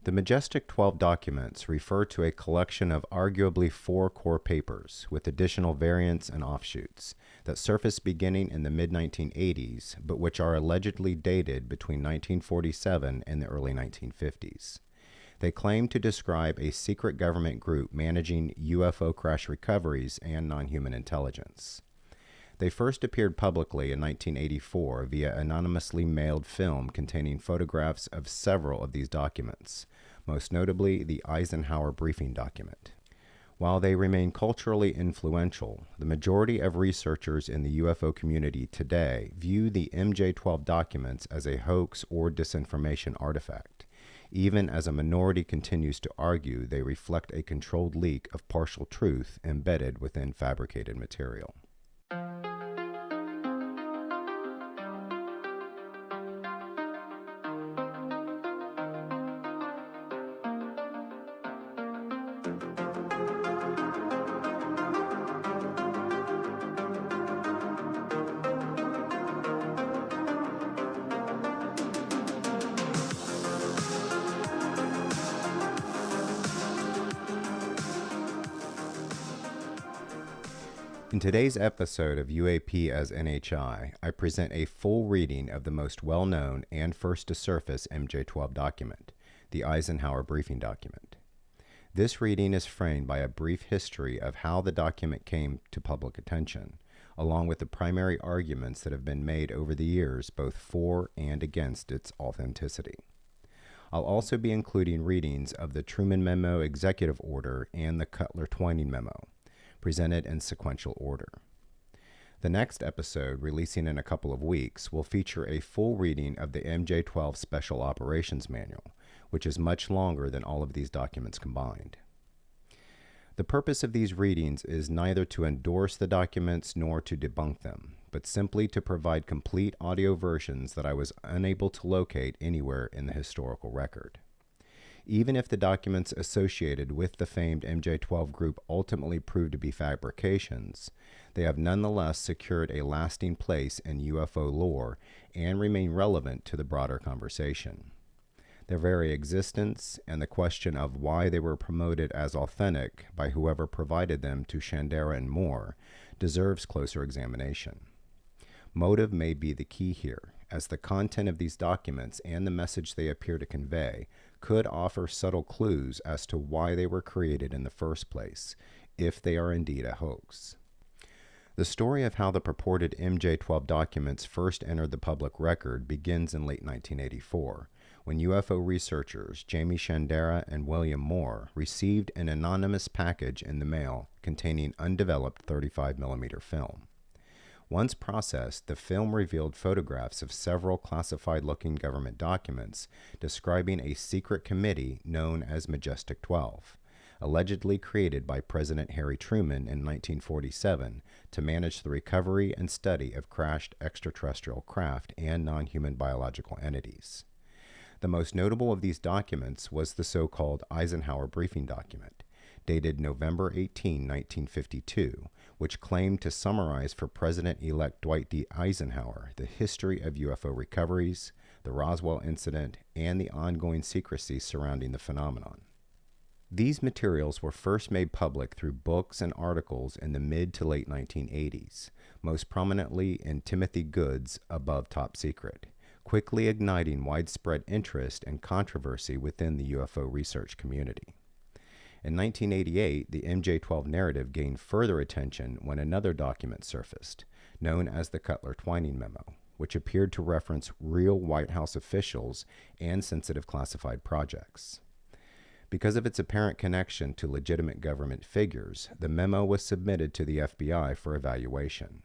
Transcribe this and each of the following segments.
The MJ-12 documents refer to a collection of arguably 4 core papers with additional variants and offshoots that surfaced beginning in the mid-1980s, but which are allegedly dated between 1947 and the early 1950s. They claim to describe a secret government group managing UFO crash recoveries and non-human intelligence. They first appeared publicly in 1984 via anonymously mailed film containing photographs of several of these documents, most notably the Eisenhower Briefing Document. While they remain culturally influential, the majority of researchers in the UFO community today view the MJ-12 documents as a hoax or disinformation artifact, even as a minority continues to argue they reflect a controlled leak of partial truth embedded within fabricated material. In today's episode of UAP as NHI, I present a full reading of the most well-known and first to surface MJ-12 document, the Eisenhower Briefing Document. This reading is framed by a brief history of how the document came to public attention, along with the primary arguments that have been made over the years both for and against its authenticity. I'll also be including readings of the Truman Memo Executive Order and the Cutler-Twining Memo, presented in sequential order. The next episode, releasing in a couple of weeks, will feature a full reading of the MJ-12 Special Operations Manual, which is much longer than all of these documents combined. The purpose of these readings is neither to endorse the documents nor to debunk them, but simply to provide complete audio versions that I was unable to locate anywhere in the historical record. Even if the documents associated with the famed MJ-12 group ultimately proved to be fabrications, they have nonetheless secured a lasting place in UFO lore and remain relevant to the broader conversation. Their very existence and the question of why they were promoted as authentic by whoever provided them to Shandera and Moore deserves closer examination. Motive may be the key here, as the content of these documents and the message they appear to convey could offer subtle clues as to why they were created in the first place, if they are indeed a hoax. The story of how the purported MJ-12 documents first entered the public record begins in late 1984, when UFO researchers Jamie Shandera and William Moore received an anonymous package in the mail containing undeveloped 35mm film. Once processed, the film revealed photographs of several classified-looking government documents describing a secret committee known as MJ-12, allegedly created by President Harry Truman in 1947 to manage the recovery and study of crashed extraterrestrial craft and non-human biological entities. The most notable of these documents was the so-called Eisenhower Briefing Document, dated November 18, 1952, which claimed to summarize for President-elect Dwight D. Eisenhower the history of UFO recoveries, the Roswell incident, and the ongoing secrecy surrounding the phenomenon. These materials were first made public through books and articles in the mid to late 1980s, most prominently in Timothy Good's Above Top Secret, quickly igniting widespread interest and controversy within the UFO research community. In 1988, the MJ-12 narrative gained further attention when another document surfaced, known as the Cutler-Twining Memo, which appeared to reference real White House officials and sensitive classified projects. Because of its apparent connection to legitimate government figures, the memo was submitted to the FBI for evaluation.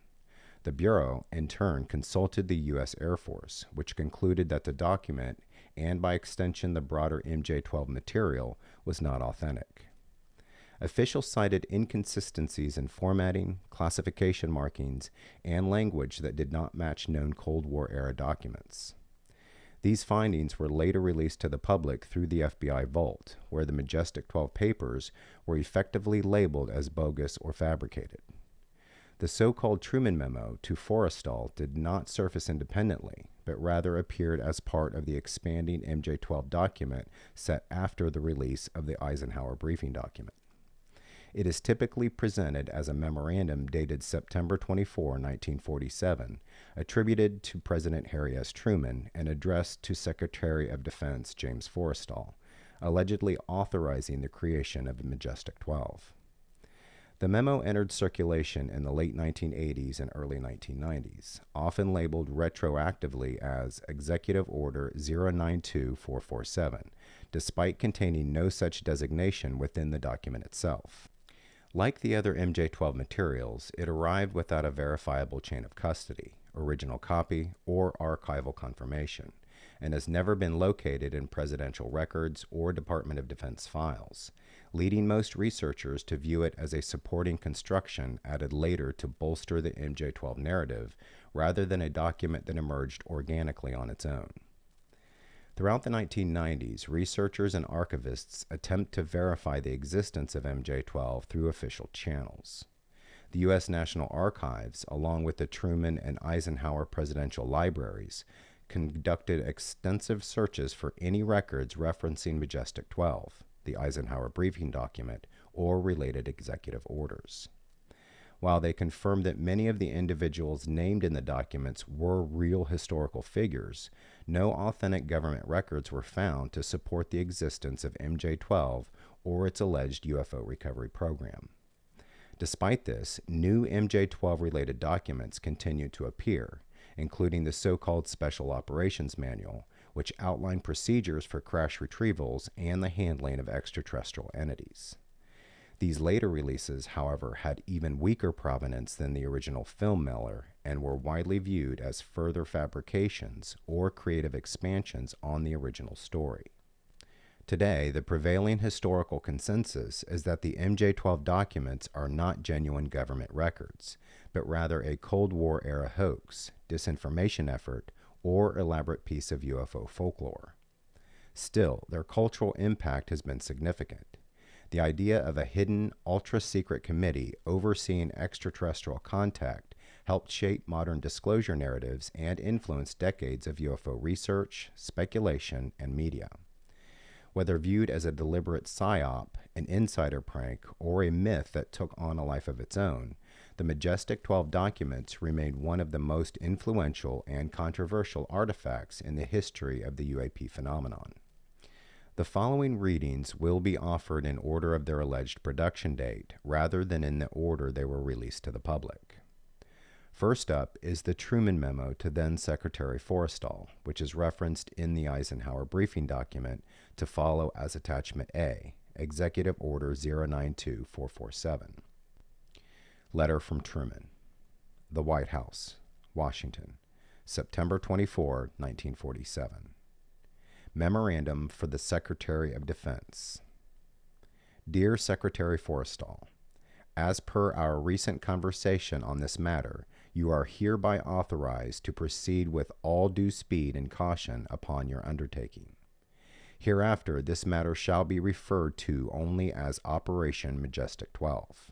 The Bureau, in turn, consulted the U.S. Air Force, which concluded that the document, and by extension the broader MJ-12 material, was not authentic. Officials cited inconsistencies in formatting, classification markings, and language that did not match known Cold War-era documents. These findings were later released to the public through the FBI vault, where the MJ-12 papers were effectively labeled as bogus or fabricated. The so-called Truman Memo to Forrestal did not surface independently, but rather appeared as part of the expanding MJ-12 document set after the release of the Eisenhower Briefing Document. It is typically presented as a memorandum dated September 24, 1947, attributed to President Harry S. Truman and addressed to Secretary of Defense James Forrestal, allegedly authorizing the creation of the Majestic 12. The memo entered circulation in the late 1980s and early 1990s, often labeled retroactively as Executive Order 092447, despite containing no such designation within the document itself. Like the other MJ-12 materials, it arrived without a verifiable chain of custody, original copy, or archival confirmation, and has never been located in presidential records or Department of Defense files, leading most researchers to view it as a supporting construction added later to bolster the MJ-12 narrative, rather than a document that emerged organically on its own. Throughout the 1990s, researchers and archivists attempt to verify the existence of MJ-12 through official channels. The U.S. National Archives, along with the Truman and Eisenhower presidential libraries, conducted extensive searches for any records referencing Majestic 12, the Eisenhower Briefing Document, or related executive orders. While they confirmed that many of the individuals named in the documents were real historical figures, no authentic government records were found to support the existence of MJ-12 or its alleged UFO recovery program. Despite this, new MJ-12 related documents continue to appear, including the so-called Special Operations Manual, which outlined procedures for crash retrievals and the handling of extraterrestrial entities. These later releases, however, had even weaker provenance than the original film mailer and were widely viewed as further fabrications or creative expansions on the original story. Today, the prevailing historical consensus is that the MJ-12 documents are not genuine government records, but rather a Cold War-era hoax, disinformation effort, or elaborate piece of UFO folklore. Still, their cultural impact has been significant. The idea of a hidden, ultra-secret committee overseeing extraterrestrial contact helped shape modern disclosure narratives and influence decades of UFO research, speculation, and media. Whether viewed as a deliberate psyop, an insider prank, or a myth that took on a life of its own, the Majestic 12 documents remained one of the most influential and controversial artifacts in the history of the UAP phenomenon. The following readings will be offered in order of their alleged production date, rather than in the order they were released to the public. First up is the Truman Memo to then-Secretary Forrestal, which is referenced in the Eisenhower Briefing Document to follow as Attachment A, Executive Order 092447. Letter from Truman. The White House, Washington, September 24, 1947. Memorandum for the Secretary of Defense. Dear Secretary Forrestal, as per our recent conversation on this matter, you are hereby authorized to proceed with all due speed and caution upon your undertaking. Hereafter, this matter shall be referred to only as Operation Majestic 12.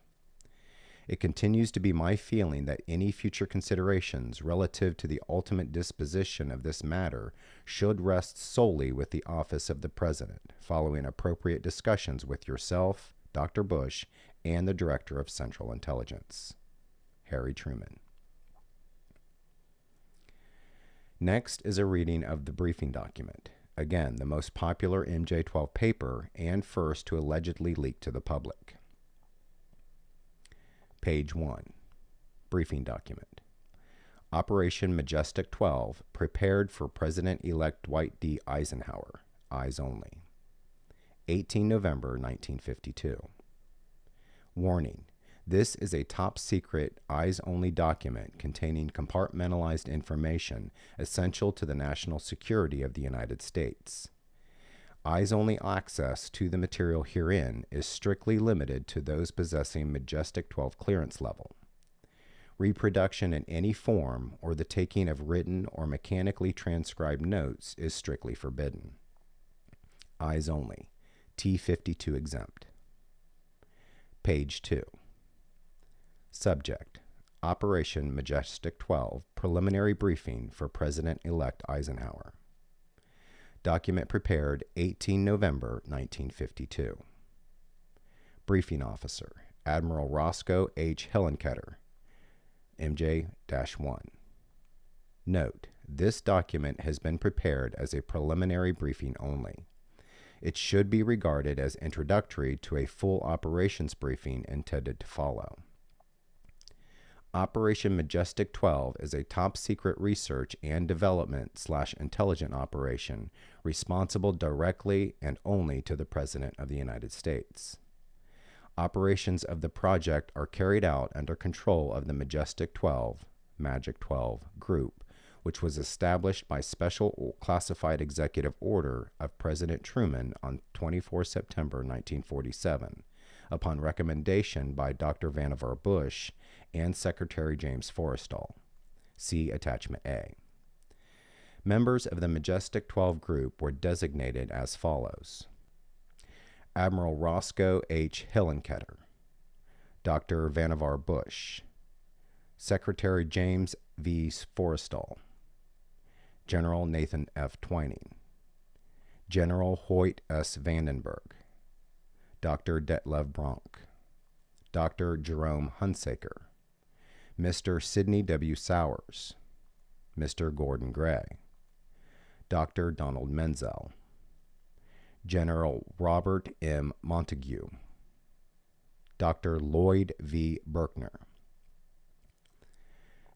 It continues to be my feeling that any future considerations relative to the ultimate disposition of this matter should rest solely with the office of the President, following appropriate discussions with yourself, Dr. Bush, and the Director of Central Intelligence. Harry Truman. Next is a reading of the briefing document, again the most popular MJ-12 paper and first to allegedly leak to the public. Page 1. Briefing Document. Operation Majestic 12 prepared for President-elect Dwight D. Eisenhower. Eyes only. 18 November 1952. Warning. This is a top-secret, eyes-only document containing compartmentalized information essential to the national security of the United States. Eyes-only access to the material herein is strictly limited to those possessing Majestic 12 clearance level. Reproduction in any form or the taking of written or mechanically transcribed notes is strictly forbidden. Eyes only. T-52 exempt. Page 2. Subject. Operation Majestic 12 Preliminary Briefing for President-elect Eisenhower. Document prepared 18 November 1952. Briefing Officer, Admiral Roscoe H. Hillenkoetter, MJ-1. Note: this document has been prepared as a preliminary briefing only. It should be regarded as introductory to a full operations briefing intended to follow. Operation Majestic 12 is a top-secret research and development/intelligence operation responsible directly and only to the President of the United States. Operations of the project are carried out under control of the Majestic 12, Magic 12 group, which was established by special classified executive order of President Truman on 24 September 1947, upon recommendation by Dr. Vannevar Bush and Secretary James Forrestal. See Attachment A. Members of the Majestic 12 group were designated as follows: Admiral Roscoe H. Hillenkoetter, Dr. Vannevar Bush, Secretary James V. Forrestal, General Nathan F. Twining, General Hoyt S. Vandenberg, Dr. Detlev Bronk, Dr. Jerome Hunsaker, Mr. Sidney W. Sowers, Mr. Gordon Gray, Dr. Donald Menzel, General Robert M. Montague, Dr. Lloyd V. Berkner.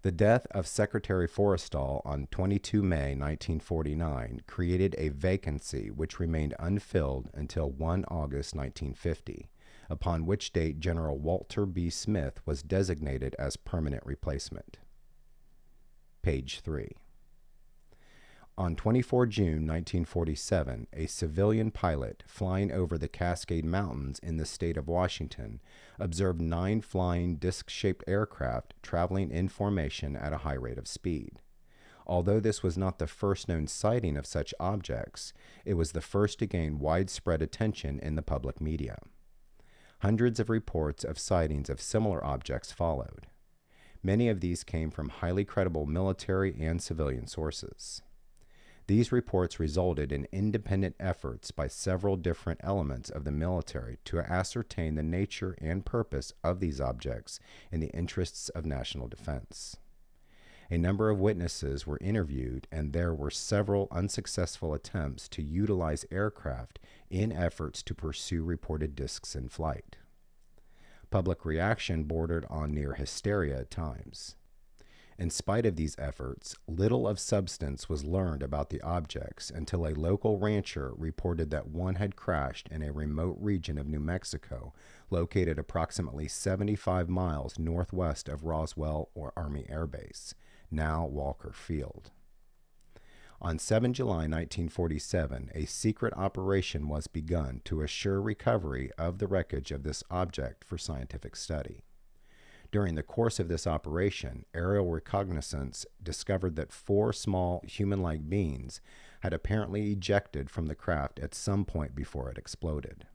The death of Secretary Forrestal on 22 May 1949 created a vacancy which remained unfilled until 1 August 1950, upon which date General Walter B. Smith was designated as permanent replacement. Page 3. On 24 June 1947, a civilian pilot flying over the Cascade Mountains in the state of Washington observed 9 flying disc-shaped aircraft traveling in formation at a high rate of speed. Although this was not the first known sighting of such objects, it was the first to gain widespread attention in the public media. Hundreds of reports of sightings of similar objects followed. Many of these came from highly credible military and civilian sources. These reports resulted in independent efforts by several different elements of the military to ascertain the nature and purpose of these objects in the interests of national defense. A number of witnesses were interviewed, and there were several unsuccessful attempts to utilize aircraft in efforts to pursue reported discs in flight. Public reaction bordered on near hysteria at times. In spite of these efforts, little of substance was learned about the objects until a local rancher reported that one had crashed in a remote region of New Mexico, located approximately 75 miles northwest of Roswell Army Air Base, now Walker Field. On 7 July 1947, a secret operation was begun to assure recovery of the wreckage of this object for scientific study. During the course of this operation, aerial reconnaissance discovered that 4 small human-like beings had apparently ejected from the craft at some point before it exploded.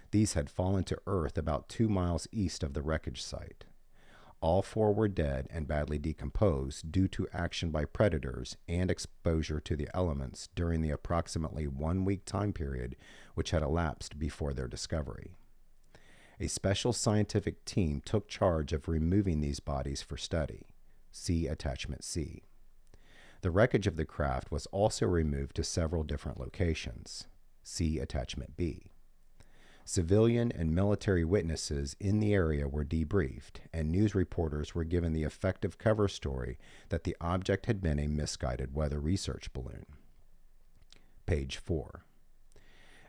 These had fallen to earth about 2 miles east of the wreckage site. All 4 were dead and badly decomposed due to action by predators and exposure to the elements during the approximately 1-week time period which had elapsed before their discovery. A special scientific team took charge of removing these bodies for study. See Attachment C. The wreckage of the craft was also removed to several different locations. See Attachment B. Civilian and military witnesses in the area were debriefed, and news reporters were given the effective cover story that the object had been a misguided weather research balloon. Page 4.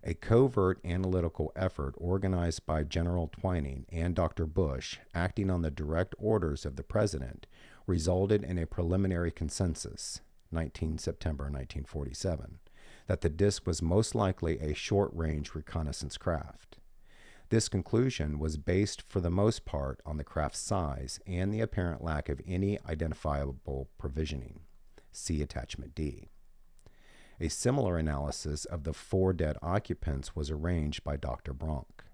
A covert analytical effort organized by General Twining and Dr. Bush, acting on the direct orders of the President, resulted in a preliminary consensus, 19 September 1947, that the disk was most likely a short-range reconnaissance craft. This conclusion was based for the most part on the craft's size and the apparent lack of any identifiable provisioning. See Attachment D. A similar analysis of the 4 dead occupants was arranged by Dr. Bronk.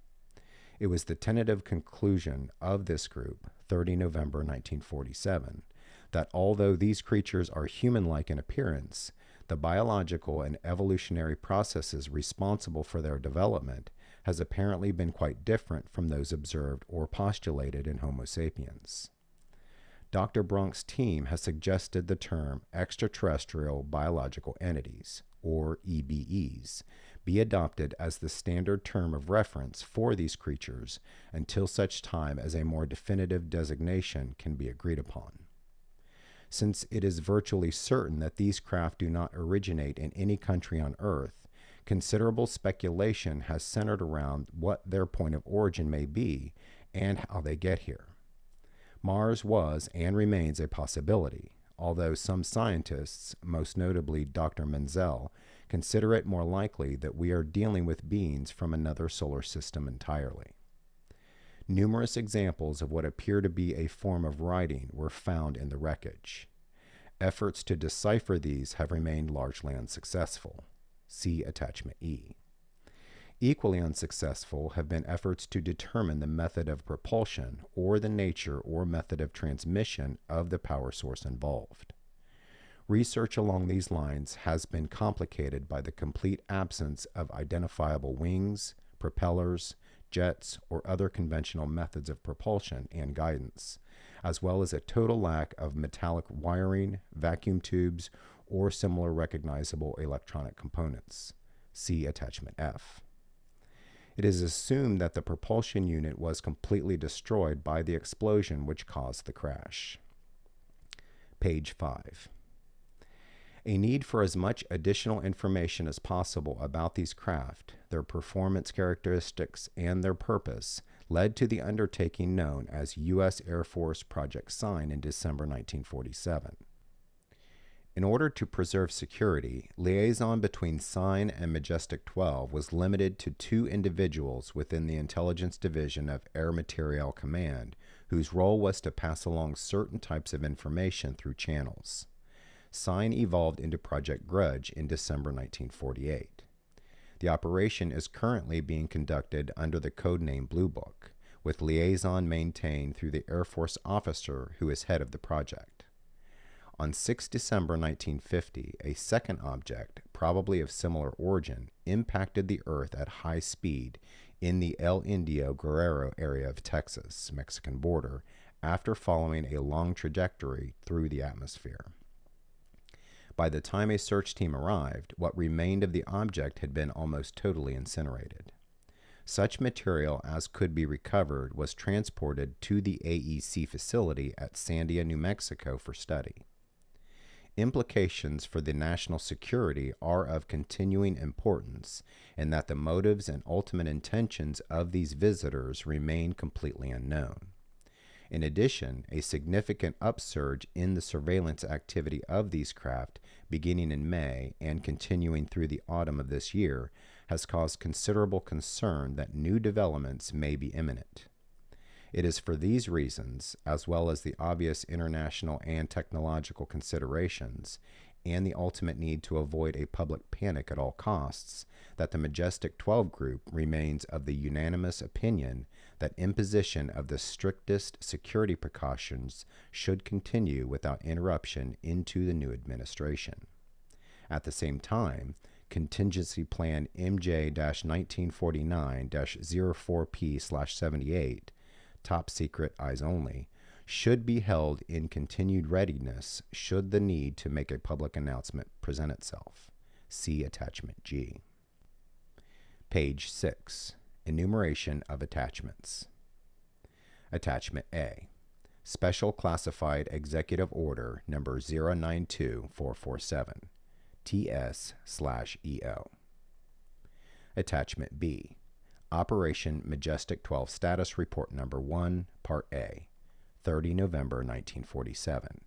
It was the tentative conclusion of this group, 30 November 1947, that although these creatures are human-like in appearance, the biological and evolutionary processes responsible for their development has apparently been quite different from those observed or postulated in Homo sapiens. Dr. Bronk's team has suggested the term extraterrestrial biological entities, or EBEs, be adopted as the standard term of reference for these creatures until such time as a more definitive designation can be agreed upon. Since it is virtually certain that these craft do not originate in any country on Earth, considerable speculation has centered around what their point of origin may be and how they get here. Mars was and remains a possibility, although some scientists, most notably Dr. Menzel, consider it more likely that we are dealing with beings from another solar system entirely. Numerous examples of what appear to be a form of writing were found in the wreckage. Efforts to decipher these have remained largely unsuccessful. See Attachment E. Equally unsuccessful have been efforts to determine the method of propulsion or the nature or method of transmission of the power source involved. Research along these lines has been complicated by the complete absence of identifiable wings, propellers, jets, or other conventional methods of propulsion and guidance, as well as a total lack of metallic wiring, vacuum tubes, or similar recognizable electronic components. See Attachment F. It is assumed that the propulsion unit was completely destroyed by the explosion which caused the crash. Page 5. A need for as much additional information as possible about these craft, their performance characteristics, and their purpose led to the undertaking known as U.S. Air Force Project Sign in December 1947. In order to preserve security, liaison between Sign and MJ-12 was limited to 2 individuals within the Intelligence Division of Air Materiel Command, whose role was to pass along certain types of information through channels. Sign evolved into Project Grudge in December 1948. The operation is currently being conducted under the codename Blue Book, with liaison maintained through the Air Force officer who is head of the project. On 6 December 1950, a second object, probably of similar origin, impacted the Earth at high speed in the El Indio Guerrero area of Texas, Mexican border, after following a long trajectory through the atmosphere. By the time a search team arrived, what remained of the object had been almost totally incinerated. Such material as could be recovered was transported to the AEC facility at Sandia, New Mexico for study. Implications for the national security are of continuing importance in that the motives and ultimate intentions of these visitors remain completely unknown. In addition, a significant upsurge in the surveillance activity of these craft beginning in May and continuing through the autumn of this year has caused considerable concern that new developments may be imminent. It is for these reasons, as well as the obvious international and technological considerations, and the ultimate need to avoid a public panic at all costs, that the MJ-12 group remains of the unanimous opinion that imposition of the strictest security precautions should continue without interruption into the new administration. At the same time, Contingency Plan MJ-1949-04P/78, Top Secret Eyes Only, should be held in continued readiness should the need to make a public announcement present itself. See Attachment G. Page 6. Enumeration of attachments. Attachment A. Special Classified Executive Order Number 092447, TS/EO. Attachment B. Operation MJ-12 Status Report Number 1, Part A, 30 November 1947,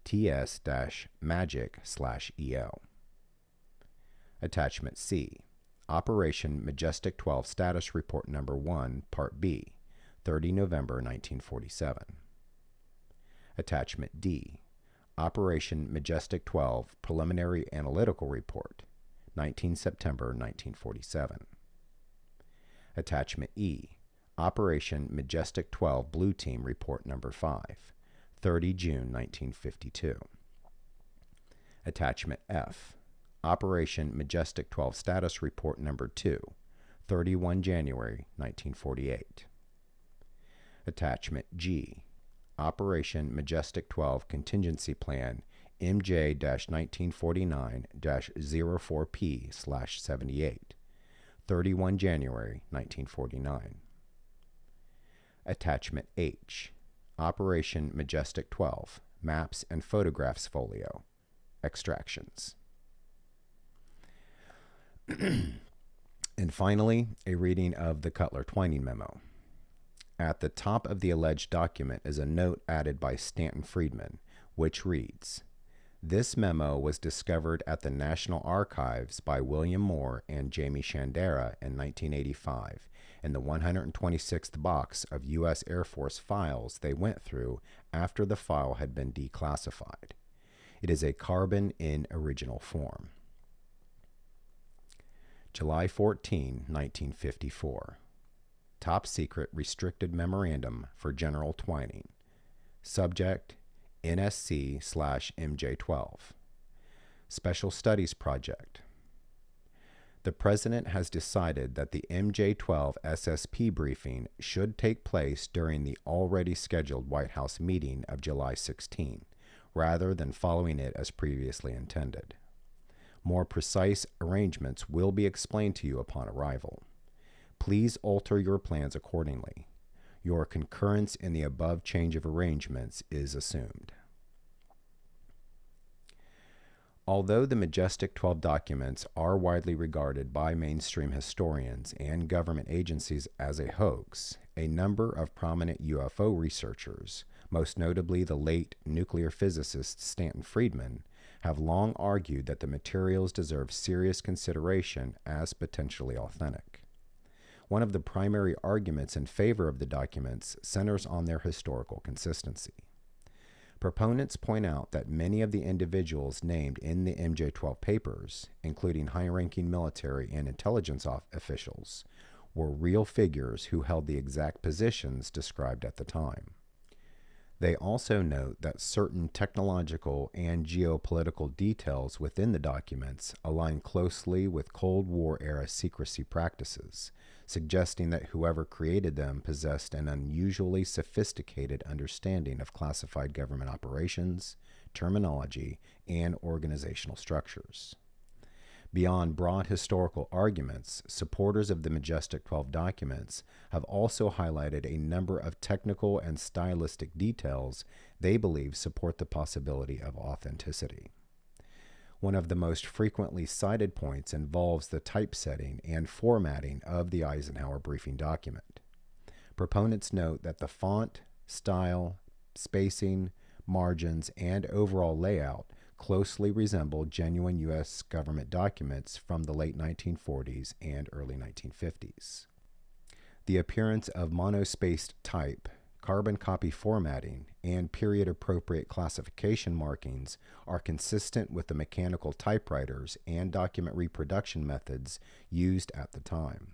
TS-MAGIC/EO. Attachment C. Operation MJ-12 Status Report Number 1, Part B, 30 November 1947. Attachment D. Operation MJ-12 Preliminary Analytical Report, 19 September 1947. Attachment E. Operation Majestic 12 Blue Team Report Number 5, 30 June 1952. Attachment F, Operation Majestic 12 Status Report Number 2, 31 January 1948. Attachment G, Operation Majestic 12 Contingency Plan MJ-1949-04P/78, 31 January 1949. Attachment H, Operation Majestic 12 Maps and Photographs Folio, Extractions. And finally, a reading of the Cutler-Twining Memo. At the top of the alleged document is a note added by Stanton Friedman, which reads, "This memo was discovered at the National Archives by William Moore and Jamie Shandera in 1985 in the 126th box of U.S. Air Force files they went through after the file had been declassified. It is a carbon in original form." July 14, 1954. Top Secret Restricted Memorandum for General Twining. Subject, NSC/MJ-12. Special Studies Project. The President has decided that the MJ-12 SSP briefing should take place during the already scheduled White House meeting of July 16, rather than following it as previously intended. More precise arrangements will be explained to you upon arrival. Please alter your plans accordingly. Your concurrence in the above change of arrangements is assumed. Although the Majestic 12 documents are widely regarded by mainstream historians and government agencies as a hoax, a number of prominent UFO researchers, most notably the late nuclear physicist Stanton Friedman, have long argued that the materials deserve serious consideration as potentially authentic. One of the primary arguments in favor of the documents centers on their historical consistency. Proponents point out that many of the individuals named in the MJ-12 papers, including high-ranking military and intelligence officials, were real figures who held the exact positions described at the time. They also note that certain technological and geopolitical details within the documents align closely with Cold War-era secrecy practices, suggesting that whoever created them possessed an unusually sophisticated understanding of classified government operations, terminology, and organizational structures. Beyond broad historical arguments, supporters of the Majestic 12 documents have also highlighted a number of technical and stylistic details they believe support the possibility of authenticity. One of the most frequently cited points involves the typesetting and formatting of the Eisenhower Briefing Document. Proponents note that the font, style, spacing, margins, and overall layout closely resemble genuine U.S. government documents from the late 1940s and early 1950s. The appearance of monospaced type, carbon copy formatting, and period-appropriate classification markings are consistent with the mechanical typewriters and document reproduction methods used at the time.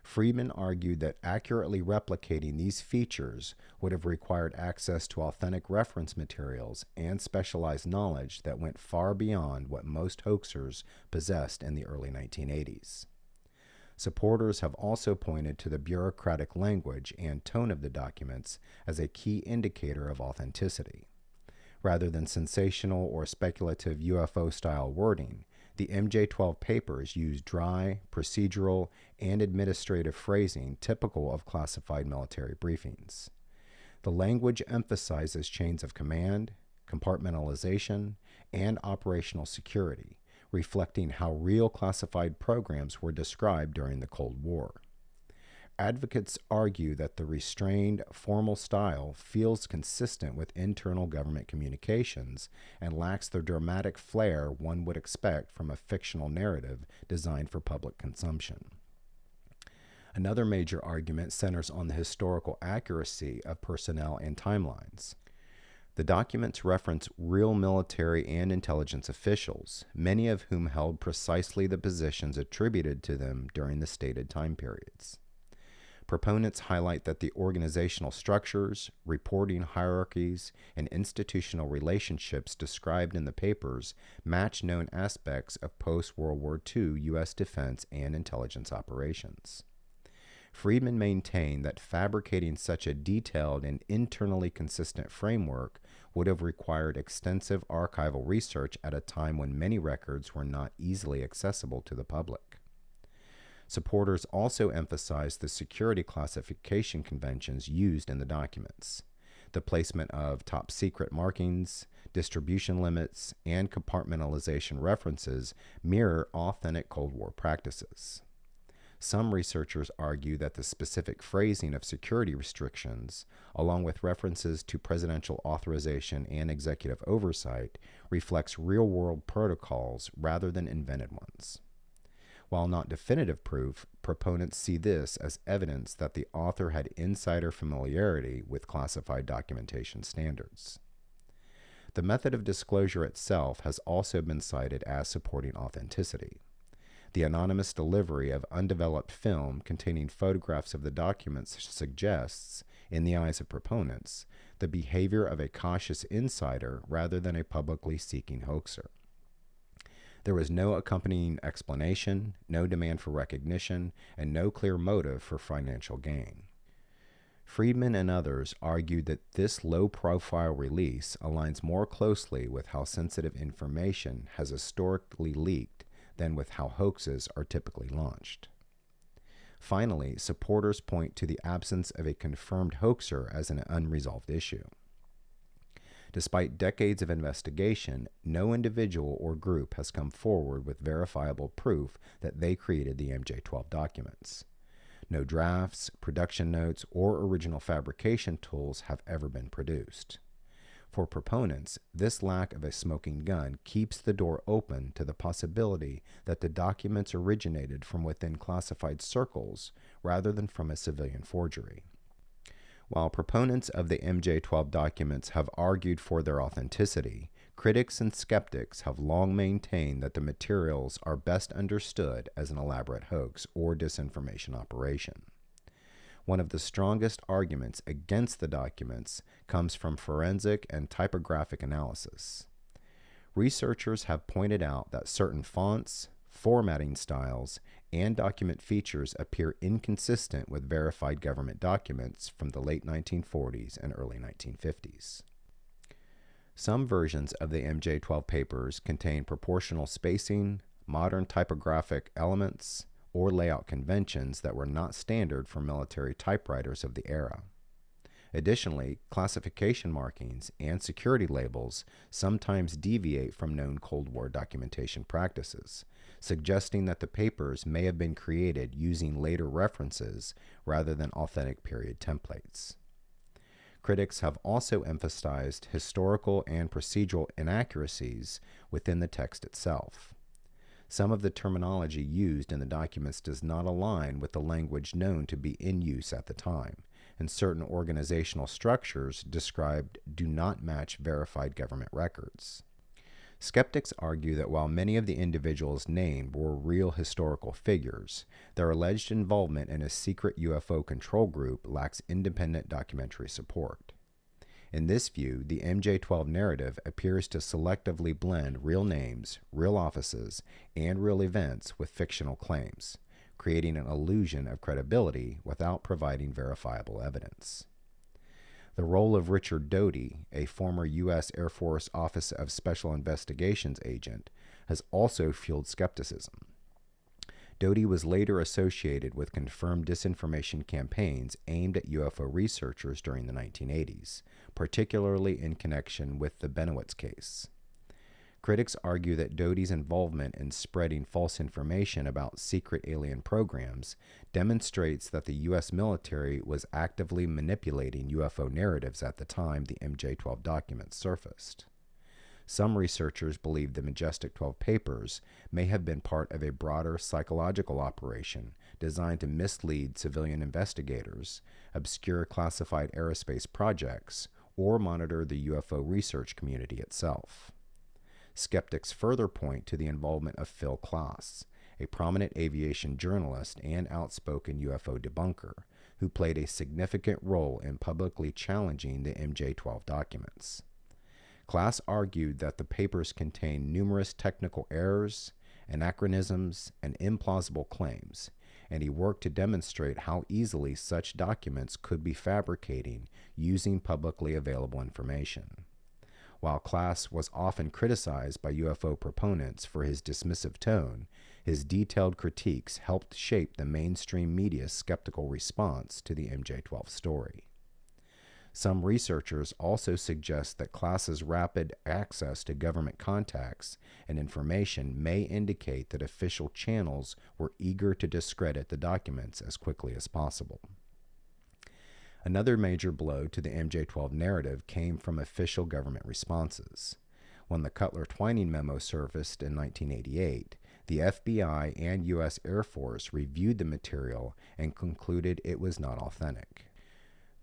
Friedman argued that accurately replicating these features would have required access to authentic reference materials and specialized knowledge that went far beyond what most hoaxers possessed in the early 1980s. Supporters have also pointed to the bureaucratic language and tone of the documents as a key indicator of authenticity. Rather than sensational or speculative UFO-style wording, the MJ-12 papers use dry, procedural, and administrative phrasing typical of classified military briefings. The language emphasizes chains of command, compartmentalization, and operational security, reflecting how real classified programs were described during the Cold War. Advocates argue that the restrained, formal style feels consistent with internal government communications and lacks the dramatic flair one would expect from a fictional narrative designed for public consumption. Another major argument centers on the historical accuracy of personnel and timelines. The documents reference real military and intelligence officials, many of whom held precisely the positions attributed to them during the stated time periods. Proponents highlight that the organizational structures, reporting hierarchies, and institutional relationships described in the papers match known aspects of post-World War II U.S. defense and intelligence operations. Friedman maintained that fabricating such a detailed and internally consistent framework would have required extensive archival research at a time when many records were not easily accessible to the public. Supporters also emphasized the security classification conventions used in the documents. The placement of top secret markings, distribution limits, and compartmentalization references mirror authentic Cold War practices. Some researchers argue that the specific phrasing of security restrictions, along with references to presidential authorization and executive oversight, reflects real-world protocols rather than invented ones. While not definitive proof, proponents see this as evidence that the author had insider familiarity with classified documentation standards. The method of disclosure itself has also been cited as supporting authenticity. The anonymous delivery of undeveloped film containing photographs of the documents suggests, in the eyes of proponents, the behavior of a cautious insider rather than a publicly seeking hoaxer. There was no accompanying explanation, no demand for recognition, and no clear motive for financial gain. Friedman and others argued that this low-profile release aligns more closely with how sensitive information has historically leaked than with how hoaxes are typically launched. Finally, supporters point to the absence of a confirmed hoaxer as an unresolved issue. Despite decades of investigation, no individual or group has come forward with verifiable proof that they created the MJ-12 documents. No drafts, production notes, or original fabrication tools have ever been produced. For proponents, this lack of a smoking gun keeps the door open to the possibility that the documents originated from within classified circles rather than from a civilian forgery. While proponents of the MJ-12 documents have argued for their authenticity, critics and skeptics have long maintained that the materials are best understood as an elaborate hoax or disinformation operation. One of the strongest arguments against the documents comes from forensic and typographic analysis. Researchers have pointed out that certain fonts, formatting styles, and document features appear inconsistent with verified government documents from the late 1940s and early 1950s. Some versions of the MJ-12 papers contain proportional spacing, modern typographic elements, or layout conventions that were not standard for military typewriters of the era. Additionally, classification markings and security labels sometimes deviate from known Cold War documentation practices, suggesting that the papers may have been created using later references rather than authentic period templates. Critics have also emphasized historical and procedural inaccuracies within the text itself. Some of the terminology used in the documents does not align with the language known to be in use at the time, and certain organizational structures described do not match verified government records. Skeptics argue that while many of the individuals named were real historical figures, their alleged involvement in a secret UFO control group lacks independent documentary support. In this view, the MJ-12 narrative appears to selectively blend real names, real offices, and real events with fictional claims, creating an illusion of credibility without providing verifiable evidence. The role of Richard Doty, a former U.S. Air Force Office of Special Investigations agent, has also fueled skepticism. Doty was later associated with confirmed disinformation campaigns aimed at UFO researchers during the 1980s, particularly in connection with the Benowitz case. Critics argue that Doty's involvement in spreading false information about secret alien programs demonstrates that the U.S. military was actively manipulating UFO narratives at the time the MJ-12 documents surfaced. Some researchers believe the Majestic 12 papers may have been part of a broader psychological operation designed to mislead civilian investigators, obscure classified aerospace projects, or monitor the UFO research community itself. Skeptics further point to the involvement of Phil Klass, a prominent aviation journalist and outspoken UFO debunker, who played a significant role in publicly challenging the MJ-12 documents. Class argued that the papers contained numerous technical errors, anachronisms, and implausible claims, and he worked to demonstrate how easily such documents could be fabricated using publicly available information. While Class was often criticized by UFO proponents for his dismissive tone, his detailed critiques helped shape the mainstream media's skeptical response to the MJ-12 story. Some researchers also suggest that Class's rapid access to government contacts and information may indicate that official channels were eager to discredit the documents as quickly as possible. Another major blow to the MJ-12 narrative came from official government responses. When the Cutler-Twining Memo surfaced in 1988, the FBI and U.S. Air Force reviewed the material and concluded it was not authentic.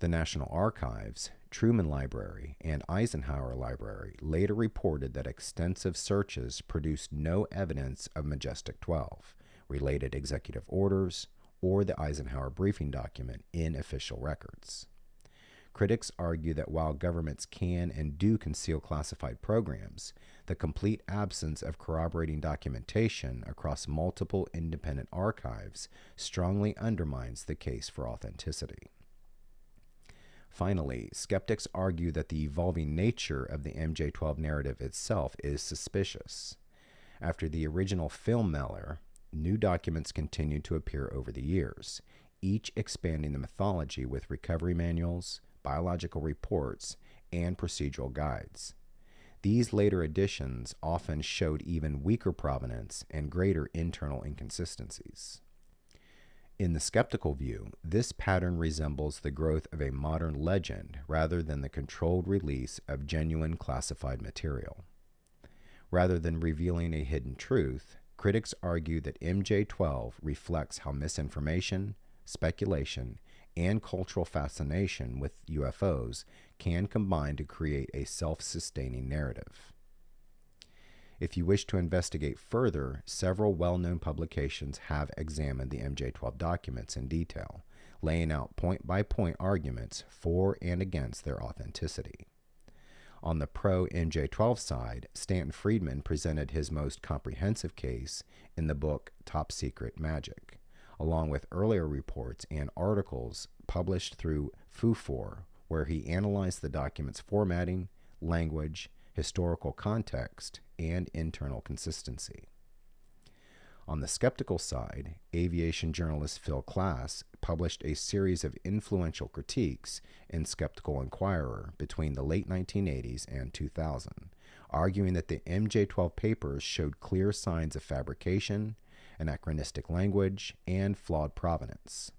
The National Archives, Truman Library, and Eisenhower Library later reported that extensive searches produced no evidence of Majestic 12, related executive orders, or the Eisenhower Briefing Document in official records. Critics argue that while governments can and do conceal classified programs, the complete absence of corroborating documentation across multiple independent archives strongly undermines the case for authenticity. Finally, skeptics argue that the evolving nature of the MJ-12 narrative itself is suspicious. After the original film mailer, new documents continued to appear over the years, each expanding the mythology with recovery manuals, biological reports, and procedural guides. These later editions often showed even weaker provenance and greater internal inconsistencies. In the skeptical view, this pattern resembles the growth of a modern legend rather than the controlled release of genuine classified material. Rather than revealing a hidden truth, critics argue that MJ-12 reflects how misinformation, speculation, and cultural fascination with UFOs can combine to create a self-sustaining narrative. If you wish to investigate further, several well-known publications have examined the MJ-12 documents in detail, laying out point-by-point arguments for and against their authenticity. On the pro-MJ-12 side, Stanton Friedman presented his most comprehensive case in the book Top Secret Magic, along with earlier reports and articles published through FUFOR, where he analyzed the document's formatting, language, historical context, and internal consistency. On the skeptical side, aviation journalist Phil Klass published a series of influential critiques in Skeptical Inquirer between the late 1980s and 2000, arguing that the MJ-12 papers showed clear signs of fabrication, anachronistic language, and flawed provenance.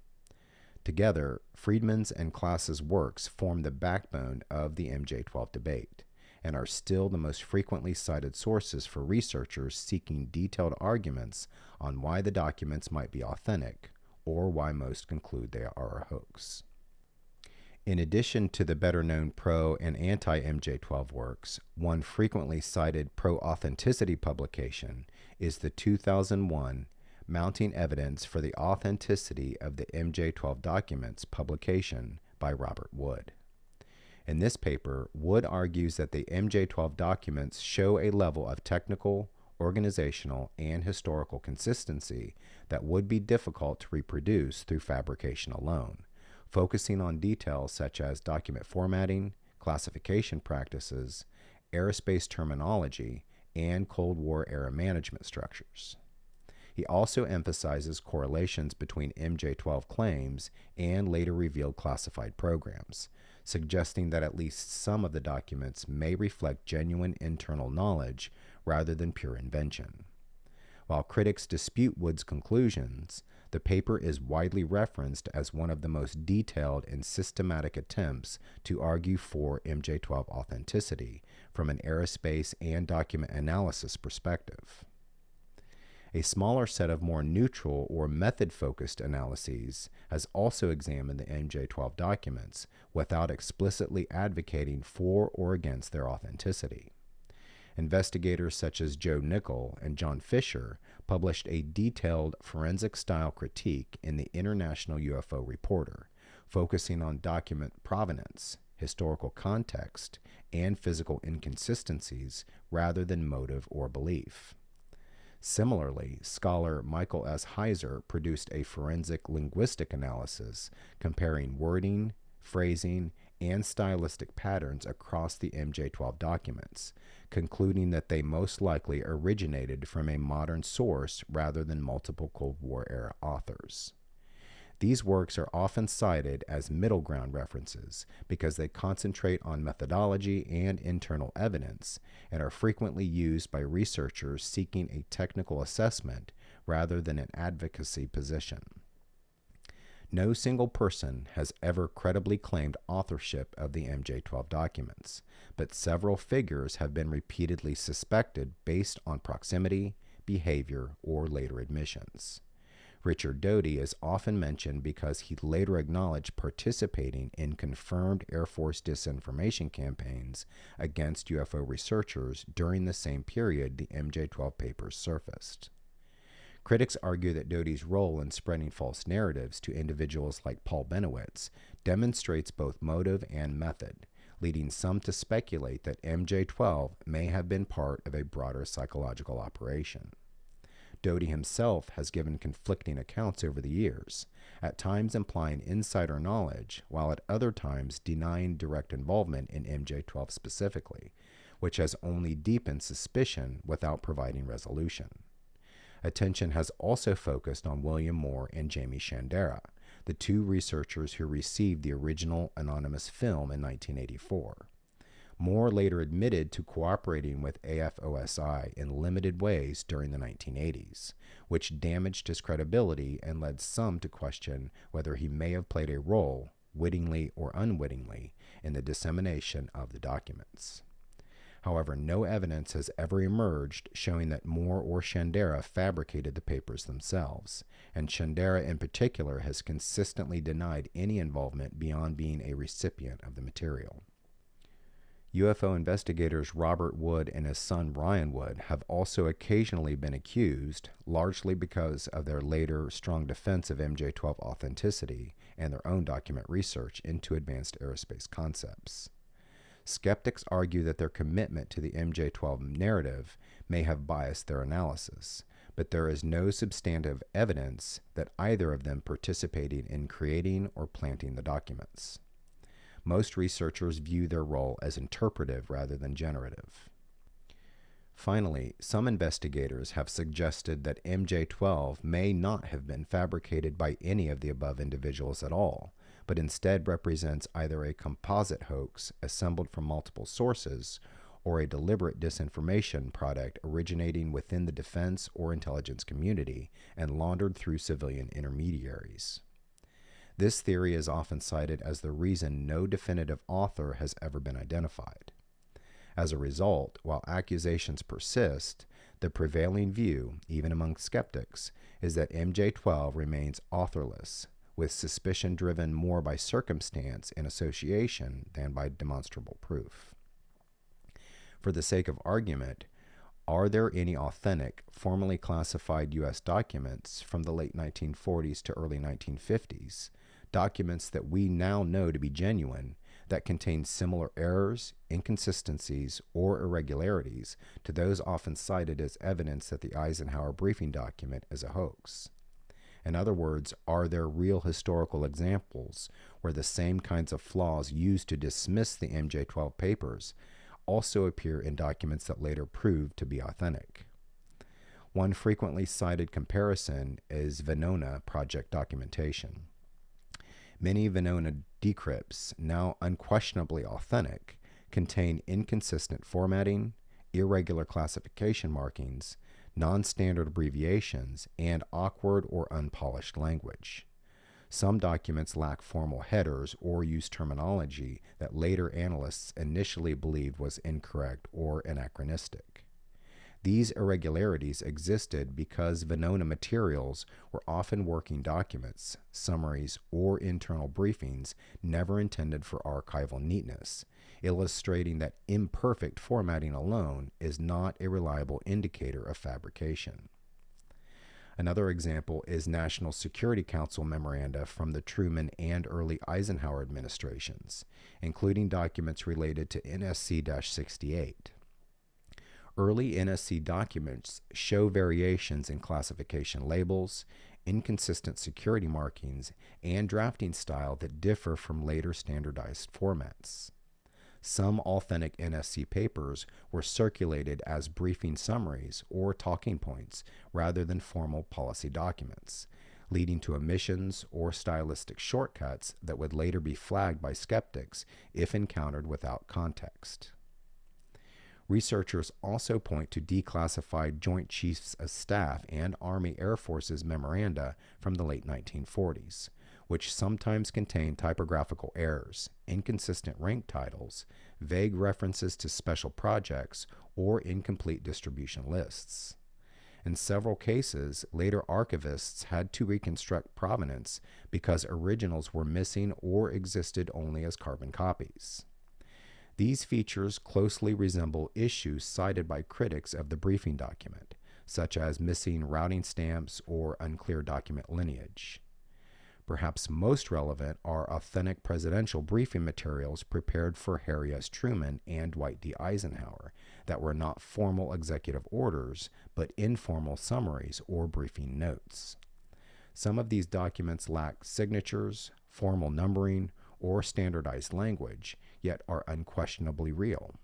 Together, Friedman's and Klass's works form the backbone of the MJ-12 debate, and are still the most frequently cited sources for researchers seeking detailed arguments on why the documents might be authentic, or why most conclude they are a hoax. In addition to the better-known pro- and anti-MJ-12 works, one frequently cited pro-authenticity publication is the 2001 Mounting Evidence for the Authenticity of the MJ-12 Documents publication by Robert Wood. In this paper, Wood argues that the MJ-12 documents show a level of technical, organizational, and historical consistency that would be difficult to reproduce through fabrication alone, focusing on details such as document formatting, classification practices, aerospace terminology, and Cold War-era management structures. He also emphasizes correlations between MJ-12 claims and later revealed classified programs, suggesting that at least some of the documents may reflect genuine internal knowledge rather than pure invention. While critics dispute Wood's conclusions, the paper is widely referenced as one of the most detailed and systematic attempts to argue for MJ-12 authenticity from an aerospace and document analysis perspective. A smaller set of more neutral or method-focused analyses has also examined the MJ-12 documents without explicitly advocating for or against their authenticity. Investigators such as Joe Nickel and John Fisher published a detailed forensic-style critique in the International UFO Reporter, focusing on document provenance, historical context, and physical inconsistencies rather than motive or belief. Similarly, scholar Michael S. Heiser produced a forensic linguistic analysis comparing wording, phrasing, and stylistic patterns across the MJ-12 documents, concluding that they most likely originated from a modern source rather than multiple Cold War-era authors. These works are often cited as middle ground references because they concentrate on methodology and internal evidence and are frequently used by researchers seeking a technical assessment rather than an advocacy position. No single person has ever credibly claimed authorship of the MJ-12 documents, but several figures have been repeatedly suspected based on proximity, behavior, or later admissions. Richard Doty is often mentioned because he later acknowledged participating in confirmed Air Force disinformation campaigns against UFO researchers during the same period the MJ-12 papers surfaced. Critics argue that Doty's role in spreading false narratives to individuals like Paul Benowitz demonstrates both motive and method, leading some to speculate that MJ-12 may have been part of a broader psychological operation. Doty himself has given conflicting accounts over the years, at times implying insider knowledge, while at other times denying direct involvement in MJ-12 specifically, which has only deepened suspicion without providing resolution. Attention has also focused on William Moore and Jamie Shandera, the two researchers who received the original anonymous film in 1984. Moore later admitted to cooperating with AFOSI in limited ways during the 1980s, which damaged his credibility and led some to question whether he may have played a role, wittingly or unwittingly, in the dissemination of the documents. However, no evidence has ever emerged showing that Moore or Shandera fabricated the papers themselves, and Shandera in particular has consistently denied any involvement beyond being a recipient of the material. UFO investigators Robert Wood and his son Ryan Wood have also occasionally been accused, largely because of their later strong defense of MJ-12 authenticity and their own document research into advanced aerospace concepts. Skeptics argue that their commitment to the MJ-12 narrative may have biased their analysis, but there is no substantive evidence that either of them participated in creating or planting the documents. Most researchers view their role as interpretive rather than generative. Finally, some investigators have suggested that MJ-12 may not have been fabricated by any of the above individuals at all, but instead represents either a composite hoax assembled from multiple sources or a deliberate disinformation product originating within the defense or intelligence community and laundered through civilian intermediaries. This theory is often cited as the reason no definitive author has ever been identified. As a result, while accusations persist, the prevailing view, even among skeptics, is that MJ-12 remains authorless, with suspicion driven more by circumstance and association than by demonstrable proof. For the sake of argument, are there any authentic, formally classified U.S. documents from the late 1940s to early 1950s, documents that we now know to be genuine, that contain similar errors, inconsistencies, or irregularities to those often cited as evidence that the Eisenhower Briefing Document is a hoax? In other words, are there real historical examples where the same kinds of flaws used to dismiss the MJ-12 papers also appear in documents that later proved to be authentic? One frequently cited comparison is Venona project documentation. Many Venona decrypts, now unquestionably authentic, contain inconsistent formatting, irregular classification markings, non-standard abbreviations, and awkward or unpolished language. Some documents lack formal headers or use terminology that later analysts initially believed was incorrect or anachronistic. These irregularities existed because Venona materials were often working documents, summaries, or internal briefings never intended for archival neatness, illustrating that imperfect formatting alone is not a reliable indicator of fabrication. Another example is National Security Council memoranda from the Truman and early Eisenhower administrations, including documents related to NSC-68. Early NSC documents show variations in classification labels, inconsistent security markings, and drafting style that differ from later standardized formats. Some authentic NSC papers were circulated as briefing summaries or talking points rather than formal policy documents, leading to omissions or stylistic shortcuts that would later be flagged by skeptics if encountered without context. Researchers also point to declassified Joint Chiefs of Staff and Army Air Forces memoranda from the late 1940s, which sometimes contain typographical errors, inconsistent rank titles, vague references to special projects, or incomplete distribution lists. In several cases, later archivists had to reconstruct provenance because originals were missing or existed only as carbon copies. These features closely resemble issues cited by critics of the briefing document, such as missing routing stamps or unclear document lineage. Perhaps most relevant are authentic presidential briefing materials prepared for Harry S. Truman and Dwight D. Eisenhower that were not formal executive orders, but informal summaries or briefing notes. Some of these documents lack signatures, formal numbering, or standardized language, yet are unquestionably real.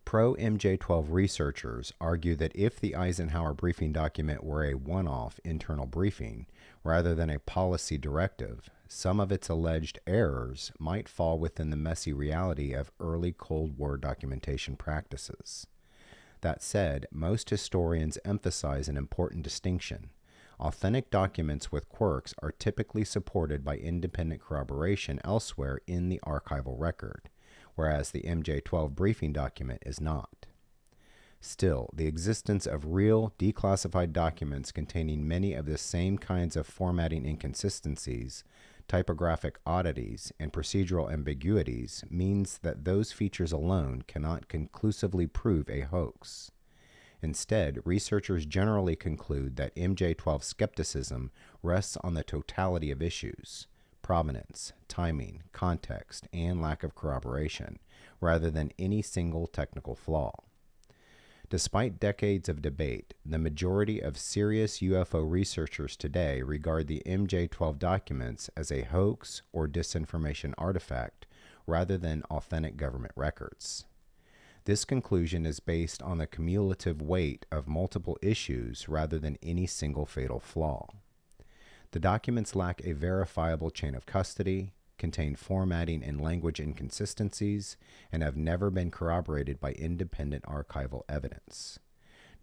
Pro-MJ-12 researchers argue that if the Eisenhower briefing document were a one-off internal briefing rather than a policy directive, some of its alleged errors might fall within the messy reality of early Cold War documentation practices. That said, most historians emphasize an important distinction. Authentic documents with quirks are typically supported by independent corroboration elsewhere in the archival record, whereas the MJ-12 briefing document is not. Still, the existence of real, declassified documents containing many of the same kinds of formatting inconsistencies, typographic oddities, and procedural ambiguities means that those features alone cannot conclusively prove a hoax. Instead, researchers generally conclude that MJ-12 skepticism rests on the totality of issues, provenance, timing, context, and lack of corroboration, rather than any single technical flaw. Despite decades of debate, the majority of serious UFO researchers today regard the MJ-12 documents as a hoax or disinformation artifact rather than authentic government records. This conclusion is based on the cumulative weight of multiple issues rather than any single fatal flaw. The documents lack a verifiable chain of custody, contain formatting and language inconsistencies, and have never been corroborated by independent archival evidence.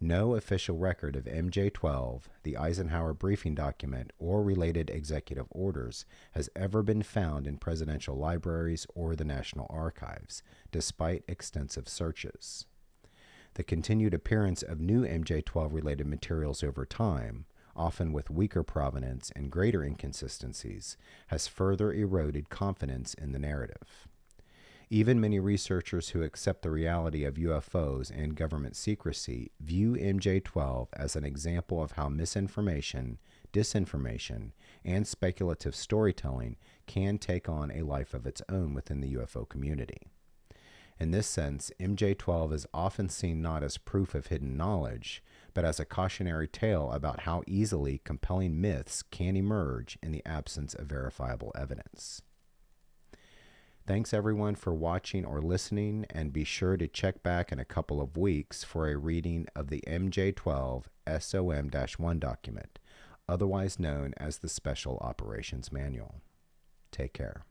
No official record of MJ-12, the Eisenhower Briefing Document, or related executive orders has ever been found in presidential libraries or the National Archives, despite extensive searches. The continued appearance of new MJ-12 related materials over time, often with weaker provenance and greater inconsistencies, has further eroded confidence in the narrative. Even many researchers who accept the reality of UFOs and government secrecy view MJ-12 as an example of how misinformation, disinformation, and speculative storytelling can take on a life of its own within the UFO community. In this sense, MJ-12 is often seen not as proof of hidden knowledge, but as a cautionary tale about how easily compelling myths can emerge in the absence of verifiable evidence. Thanks everyone for watching or listening, and be sure to check back in a couple of weeks for a reading of the MJ-12 SOM-1 document, otherwise known as the Special Operations Manual. Take care.